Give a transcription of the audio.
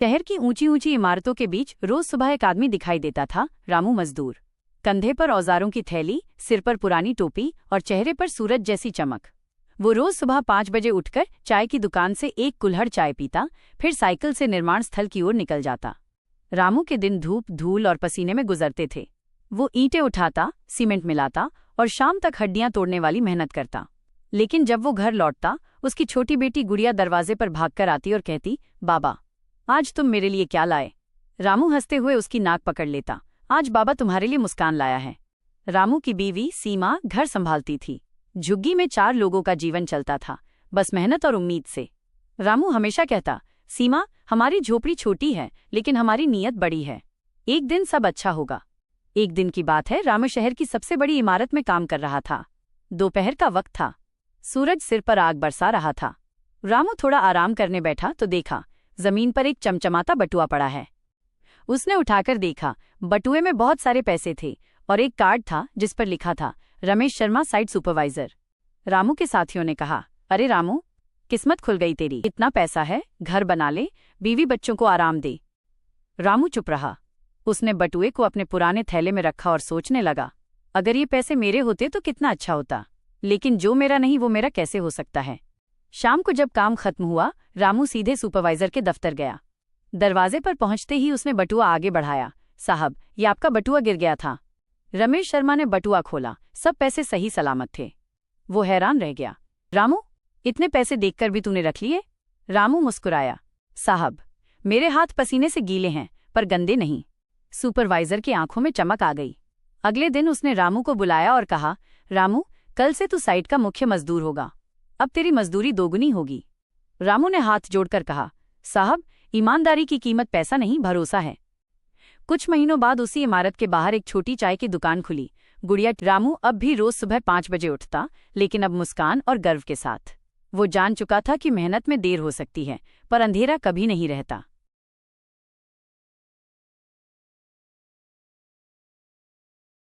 शहर की ऊंची ऊंची इमारतों के बीच रोज सुबह एक आदमी दिखाई देता था, रामू मजदूर। कंधे पर औजारों की थैली, सिर पर पुरानी टोपी और चेहरे पर सूरज जैसी चमक। वो रोज सुबह 5 बजे उठकर चाय की दुकान से एक कुल्हड़ चाय पीता, फिर साइकिल से निर्माण स्थल की ओर निकल जाता। रामू के दिन धूप, धूल और पसीने में गुजरते थे। वो ईंटें उठाता, सीमेंट मिलाता और शाम तक हड्डियां तोड़ने वाली मेहनत करता। लेकिन जब वो घर लौटता, उसकी छोटी बेटी गुड़िया दरवाजे पर भागकर आती और कहती, बाबा, आज तुम मेरे लिए क्या लाए? रामू हंसते हुए उसकी नाक पकड़ लेता, आज बाबा तुम्हारे लिए मुस्कान लाया है। रामू की बीवी सीमा घर संभालती थी। झुग्गी में 4 लोगों का जीवन चलता था, बस मेहनत और उम्मीद से। रामू हमेशा कहता, सीमा, हमारी झोपड़ी छोटी है लेकिन हमारी नीयत बड़ी है। एक दिन सब अच्छा होगा। एक दिन की बात है, रामू शहर की सबसे बड़ी इमारत में काम कर रहा था। दोपहर का वक्त था। सूरज सिर पर आग बरसा रहा था। रामू थोड़ा आराम करने बैठा तो देखा, जमीन पर एक चमचमाता बटुआ पड़ा है। उसने उठाकर देखा, बटुए में बहुत सारे पैसे थे और एक कार्ड था जिस पर लिखा था, रमेश शर्मा, साइट सुपरवाइजर। रामू के साथियों ने कहा, अरे रामू, किस्मत खुल गई तेरी। इतना पैसा है, घर बना ले, बीवी बच्चों को आराम दे। रामू चुप रहा। उसने बटुए को अपने पुराने थैले में रखा और सोचने लगा, अगर ये पैसे मेरे होते तो कितना अच्छा होता, लेकिन जो मेरा नहीं वो मेरा कैसे हो सकता है। शाम को जब काम खत्म हुआ, रामू सीधे सुपरवाइजर के दफ्तर गया। दरवाजे पर पहुंचते ही उसने बटुआ आगे बढ़ाया। साहब, ये आपका बटुआ गिर गया था। रमेश शर्मा ने बटुआ खोला, सब पैसे सही सलामत थे। वो हैरान रह गया। रामू, इतने पैसे देखकर भी तूने रख लिए? रामू मुस्कुराया, साहब, मेरे हाथ पसीने से गीले हैं पर गंदे नहीं। सुपरवाइजर की आंखों में चमक आ गई। अगले दिन उसने रामू को बुलाया और कहा, रामू, कल से तू साइट का मुख्य मजदूर होगा। अब तेरी मजदूरी दोगुनी होगी। रामू ने हाथ जोड़कर कहा, साहब, ईमानदारी की कीमत पैसा नहीं, भरोसा है। कुछ महीनों बाद उसी इमारत के बाहर एक छोटी चाय की दुकान खुली। गुड़िया। रामू अब भी रोज सुबह 5 बजे उठता, लेकिन अब मुस्कान और गर्व के साथ। वो जान चुका था कि मेहनत में देर हो सकती है, पर अंधेरा कभी नहीं रहता।